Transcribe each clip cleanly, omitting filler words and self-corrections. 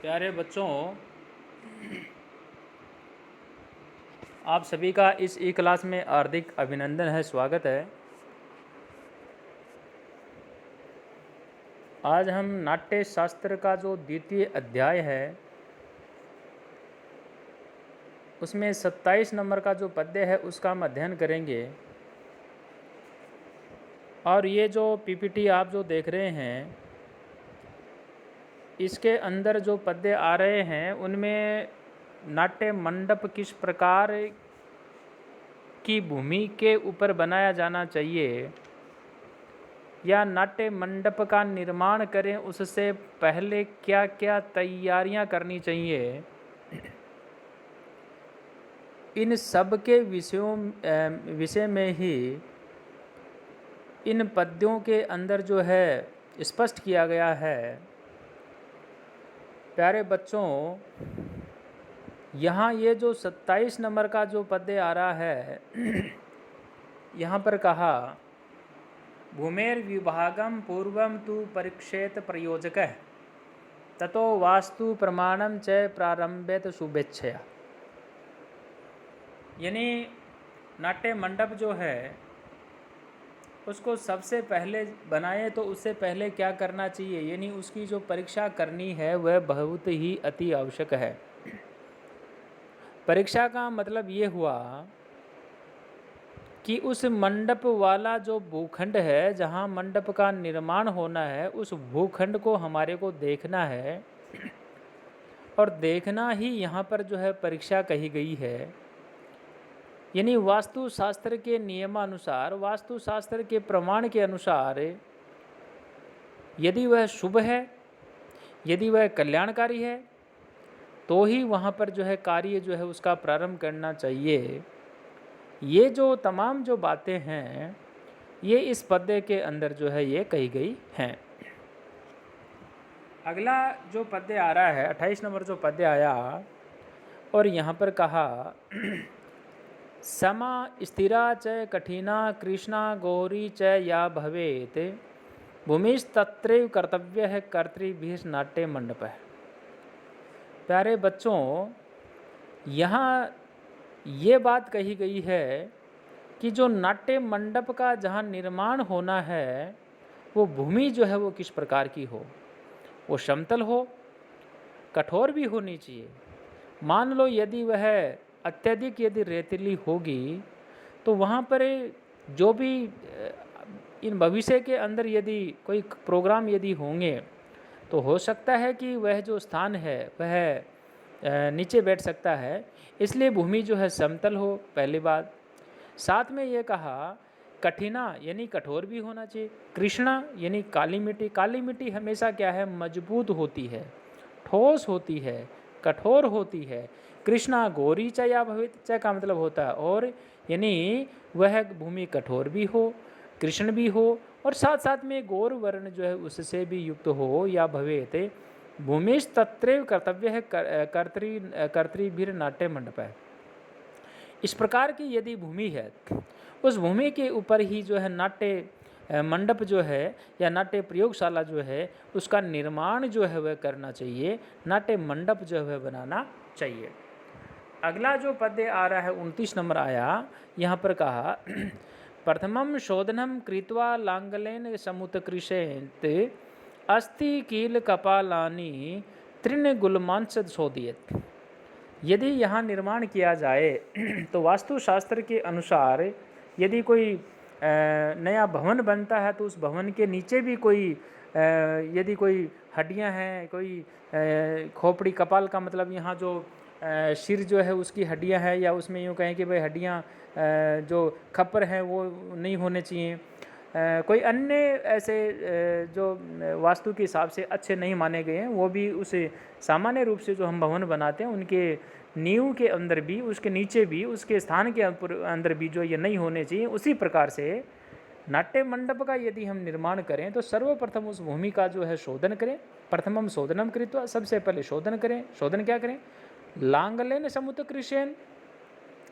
प्यारे बच्चों, आप सभी का इस ई क्लास में हार्दिक अभिनंदन है, स्वागत है। आज हम नाट्य शास्त्र का जो द्वितीय अध्याय है उसमें 27 नंबर का जो पद्य है उसका हम अध्ययन करेंगे। और ये जो पीपीटी आप जो देख रहे हैं इसके अंदर जो पद्य आ रहे हैं उनमें नाट्य मंडप किस प्रकार की भूमि के ऊपर बनाया जाना चाहिए या नाट्य मंडप का निर्माण करें उससे पहले क्या क्या तैयारियां करनी चाहिए, इन सब के विषय में ही इन पद्यों के अंदर जो है स्पष्ट किया गया है। प्यारे बच्चों, यहाँ ये जो 27 नंबर का जो पद्य आ रहा है यहाँ पर कहा, भूमेर विभागम पूर्वम तु परीक्षेत प्रयोजकः ततो वास्तु प्रमाणम च प्रारंभेत शुभेच्छया। यानी नाट्य मंडप जो है उसको सबसे पहले बनाए तो उससे पहले क्या करना चाहिए, यानी उसकी जो परीक्षा करनी है वह बहुत ही अति आवश्यक है। परीक्षा का मतलब ये हुआ कि उस मंडप वाला जो भूखंड है जहाँ मंडप का निर्माण होना है उस भूखंड को हमारे को देखना है, और देखना ही यहाँ पर जो है परीक्षा कही गई है। यानी वास्तुशास्त्र के नियमानुसार, वास्तुशास्त्र के प्रमाण के अनुसार यदि वह शुभ है, यदि वह कल्याणकारी है तो ही वहाँ पर जो है कार्य जो है उसका प्रारंभ करना चाहिए। ये जो तमाम जो बातें हैं ये इस पद्य के अंदर जो है ये कही गई हैं। अगला जो पद्य आ रहा है 28 नंबर जो पद्य आया, और यहाँ पर कहा, समा स्थिरा च कठिना कृष्णा गौरी च या भवेत भूमिस्तत्रैव कर्तव्य है कर्तृभिः नाट्य मंडप है। प्यारे बच्चों, यहाँ ये बात कही गई है कि जो नाट्य मंडप का जहाँ निर्माण होना है वो भूमि जो है वो किस प्रकार की हो, वो समतल हो, कठोर भी होनी चाहिए। मान लो यदि वह अत्यधिक यदि रेतीली होगी तो वहाँ पर जो भी इन भविष्य के अंदर यदि कोई प्रोग्राम यदि होंगे तो हो सकता है कि वह जो स्थान है वह नीचे बैठ सकता है। इसलिए भूमि जो है समतल हो, पहली बात। साथ में ये कहा कठिना यानी कठोर भी होना चाहिए, कृष्णा यानी काली मिट्टी। काली मिट्टी हमेशा क्या है, मजबूत होती है, ठोस होती है, कठोर होती है। कृष्णा गौरी च या भवित च का मतलब होता है और यानी वह भूमि कठोर भी हो, कृष्ण भी हो, और साथ साथ में गौर वर्ण जो है उससे भी युक्त हो या भवेत भूमिस्तत्रैव कर्तव्य है कर्तृभिः नाट्य मंडप है। इस प्रकार की यदि भूमि है उस भूमि के ऊपर ही जो है नाट्य मंडप जो है या नाट्य प्रयोगशाला जो है उसका निर्माण जो है वह करना चाहिए, नाट्य मंडप जो है बनाना चाहिए। अगला जो पद्य आ रहा है 29 नंबर आया, यहाँ पर कहा, प्रथमं शोधनं कृत्वा लांगलेन समुत्कृषेत अस्ति कील कपालानि तृणगुल्मांस शोधियेत्। यदि यहाँ निर्माण किया जाए तो वास्तुशास्त्र के अनुसार यदि कोई नया भवन बनता है तो उस भवन के नीचे भी कोई यदि कोई हड्डियाँ हैं, कोई खोपड़ी, कपाल का मतलब यहाँ जो सिर जो है उसकी हड्डियाँ हैं, या उसमें यूँ कहें कि भाई हड्डियाँ जो खप्पर हैं वो नहीं होने चाहिए। कोई अन्य ऐसे जो वास्तु के हिसाब से अच्छे नहीं माने गए हैं वो भी उस सामान्य रूप से जो हम भवन बनाते हैं उनके नींव के अंदर भी, उसके नीचे भी, उसके स्थान के अंदर भी जो ये नहीं होने चाहिए। उसी प्रकार से नाट्य मंडप का यदि हम निर्माण करें तो सर्वप्रथम उस भूमि का जो है शोधन करें। प्रथमम शोधनम कृत्वा, सबसे पहले शोधन करें। शोधन क्या करें, लांगलेन समुत्कृषेन,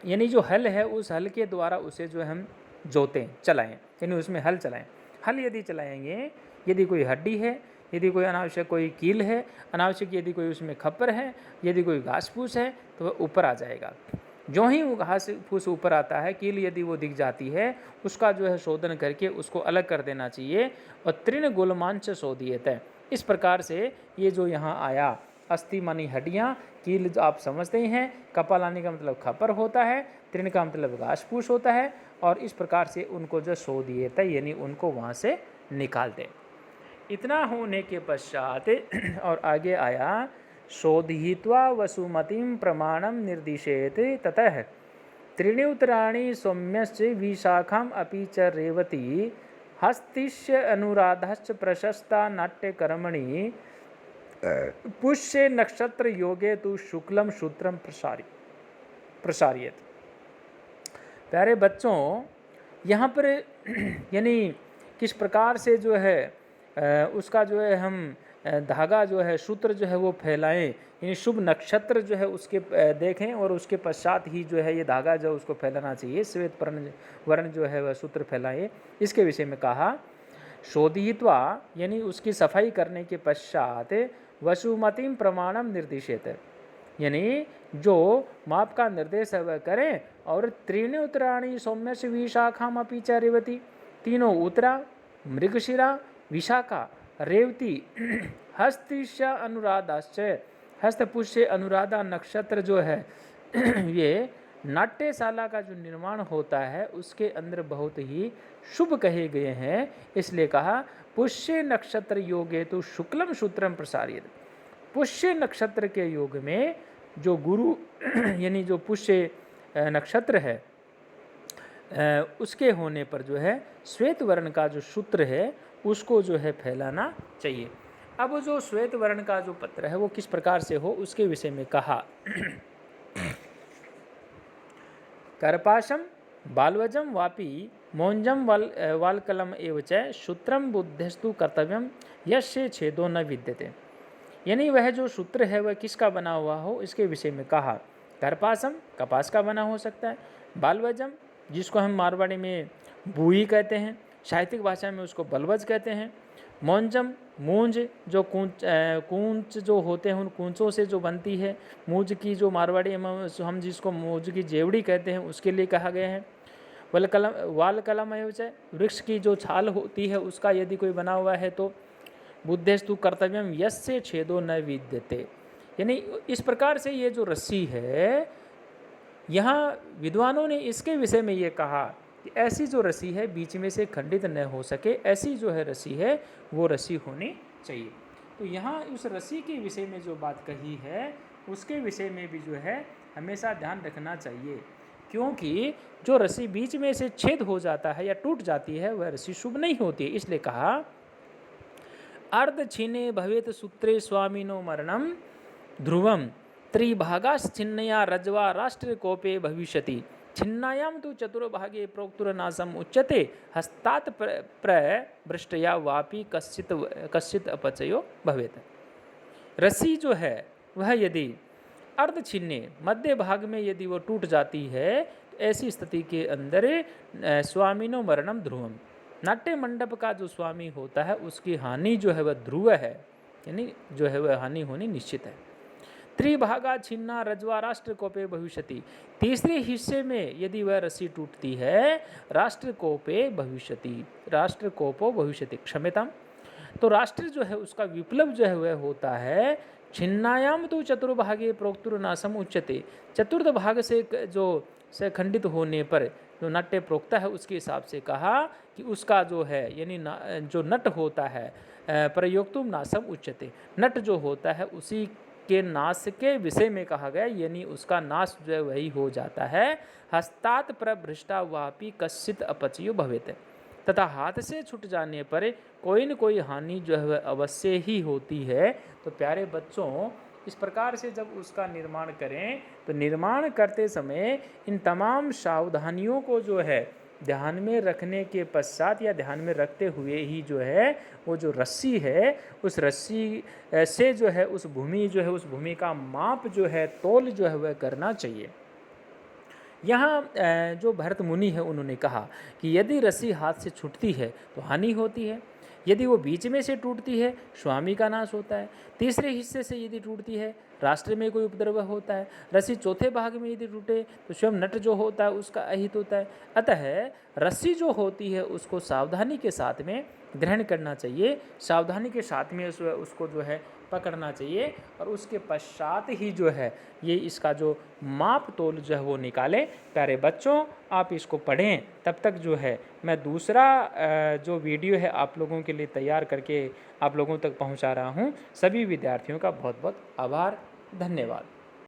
यानी जो हल है उस हल के द्वारा उसे जो हम जोतें, चलाएं, यानी उसमें हल चलाएं। हल यदि चलाएंगे, यदि कोई हड्डी है यदि कोई अनावश्यक कोई कील है, अनावश्यक यदि कोई उसमें खप्पर है, यदि कोई घास फूस है तो वह ऊपर आ जाएगा। जो ही वो घास फूस ऊपर आता है, कील यदि वो दिख जाती है, उसका जो है शोधन करके उसको अलग कर देना चाहिए। और तृण गुलमांच शोधियत है, इस प्रकार से ये जो यहाँ आया अस्थि मानी हड्डियाँ, कील जो आप समझते ही हैं, कपाल आने का मतलब खपर होता है, तृण का मतलब घास फूस होता है, और इस प्रकार से उनको जो शोधियत यानी उनको वहाँ से निकाल दे। इतना होने के पश्चात और आगे आया शोधित्वा वसुमतिं प्रमाणम निर्दिशेत ततः त्रीणि उत्तराणि सौम्यश्च विशाखाम अपि च रेवती हस्तिश्च अनुराधश्च प्रशस्ता नाट्यकर्मणि पुष्य नक्षत्र योगे तु शुक्लम सूत्रम प्रसारियत। प्यारे बच्चों, यहाँ पर यानी किस प्रकार से जो है उसका जो है हम धागा जो है सूत्र जो है वो फैलाएं, यानी शुभ नक्षत्र जो है उसके देखें और उसके पश्चात ही जो है ये धागा जो उसको फैलाना चाहिए, श्वेत वर्ण जो है वह सूत्र फैलाएं, इसके विषय में कहा। शोधित्वा यानी उसकी सफाई करने के पश्चात वसुमतिम प्रमाणम निर्दिशेत, यानी जो माप का निर्देश है वह करें। और त्रीणि उत्तराणि सौम्यस्य विशाखाम अपि च रेवती, तीनों उत्तरा, मृगशिरा, विशाखा, रेवती, हस्तिश्च अनुराधाश्च, हस्तपुष्य अनुराधा नक्षत्र जो है ये नाट्यशाला का जो निर्माण होता है उसके अंदर बहुत ही शुभ कहे गए हैं, इसलिए कहा पुष्य नक्षत्र योगे तो शुक्लम सूत्रम प्रसारित। पुष्य नक्षत्र के योग में जो गुरु यानी जो पुष्य नक्षत्र है उसके होने पर जो है श्वेत वर्ण का जो सूत्र है उसको जो है फैलाना चाहिए। अब जो श्वेत वर्ण का जो पत्र है वो किस प्रकार से हो उसके विषय में कहा। करपाशम बालवजम वापी मौंजम वालकलम एव च सूत्रम बुद्धिस्तु कर्तव्यम यस्य छेदो न विद्यते, यानी वह जो सूत्र है वह किसका बना हुआ हो इसके विषय में कहा। करपासम कपास का बना हो सकता है, बालवजम जिसको हम मारवाड़ी में बुई कहते हैं, साहित्यिक भाषा में उसको बलवज कहते हैं, मौंजम मूंज जो कूंच जो होते हैं उन कूंचों से जो बनती है, मूंज की जो मारवाड़ी हम जिसको मूंज की जेवड़ी कहते हैं उसके लिए कहा गया है। वाल कलम वृक्ष की जो छाल होती है उसका यदि कोई बना हुआ है तो बुद्धेस्तु कर्तव्यम यस्य छेदो न विद्यते, यानी इस प्रकार से ये जो रस्सी है यहाँ विद्वानों ने इसके विषय में ये कहा कि ऐसी जो रस्सी है बीच में से खंडित न हो सके, ऐसी जो है रस्सी है वो रस्सी होनी चाहिए। तो यहाँ उस रस्सी के विषय में जो बात कही है उसके विषय में भी जो है हमेशा ध्यान रखना चाहिए, क्योंकि जो रस्सी बीच में से छेद हो जाता है या टूट जाती है वह रस्सी शुभ नहीं होती है। इसलिए कहा अर्ध छिन्ने भवेत सूत्रे स्वामिनो मरणम ध्रुवम त्रिभागाश्चिन्नया रज्वा राष्ट्र कोपे भविष्यति छिन्नायाम तो चतुर्भागे प्रोक्तुरनाशम उच्यते हस्तात प्रभृष्टया वापि कश्चित अपचयो भवेत। रस्सी जो है वह यदि अर्ध छिन्ने मध्य भाग में यदि वो टूट जाती है तो ऐसी स्थिति के अंदर स्वामिनो मरणम ध्रुवम, नाट्य मंडप का जो स्वामी होता है उसकी हानि जो है वह ध्रुव है, यानी जो है वह हानि होनी निश्चित है। त्रिभागा छिन्ना रज्वा राष्ट्र कोपे भविष्यति, तीसरे हिस्से में यदि वह रस्सी टूटती है राष्ट्र कोपे भविष्यति, राष्ट्र कोपो भविष्यति क्षम्यताम, तो राष्ट्र जो है उसका विप्लव जो है वह होता है। छिन्नायाम तो चतुर्भागे प्रोक्तुरनाशम उच्यते, चतुर्थ भाग से जो से खंडित होने पर जो नाट्य प्रोक्ता है उसके हिसाब से कहा कि उसका जो है यानी जो नट होता है प्रयोक्तुम नाशम उच्यते, नट जो होता है उसी के नाश के विषय में कहा गया, यानी उसका नाश जो है वही हो जाता है। हस्तात प्रभृष्टा वापि कश्चित अपचयो भवेत, तथा हाथ से छूट जाने पर कोई न कोई हानि जो है अवश्य ही होती है। तो प्यारे बच्चों, इस प्रकार से जब उसका निर्माण करें तो निर्माण करते समय इन तमाम सावधानियों को जो है ध्यान में रखने के पश्चात या ध्यान में रखते हुए ही जो है वो जो रस्सी है उस रस्सी से जो है उस भूमि जो है उस भूमि का माप जो है तोल जो है वह करना चाहिए। यहाँ जो भरत मुनि है उन्होंने कहा कि यदि रस्सी हाथ से छूटती है तो हानि होती है, यदि वो बीच में से टूटती है, स्वामी का नाश होता है। तीसरे हिस्से से यदि टूटती है, राष्ट्र में कोई उपद्रव होता है। रस्सी चौथे भाग में यदि टूटे तो स्वयं नट जो होता है उसका अहित होता है। अतः रस्सी जो होती है उसको सावधानी के साथ में ग्रहण करना चाहिए, सावधानी के साथ में उसको जो है पकड़ना चाहिए, और उसके पश्चात ही जो है ये इसका जो माप तोल जो है वो निकालें। प्यारे बच्चों, आप इसको पढ़ें। तब तक जो है मैं दूसरा जो वीडियो है आप लोगों के लिए तैयार करके आप लोगों तक पहुंचा रहा हूं। सभी विद्यार्थियों का बहुत बहुत आभार, धन्यवाद।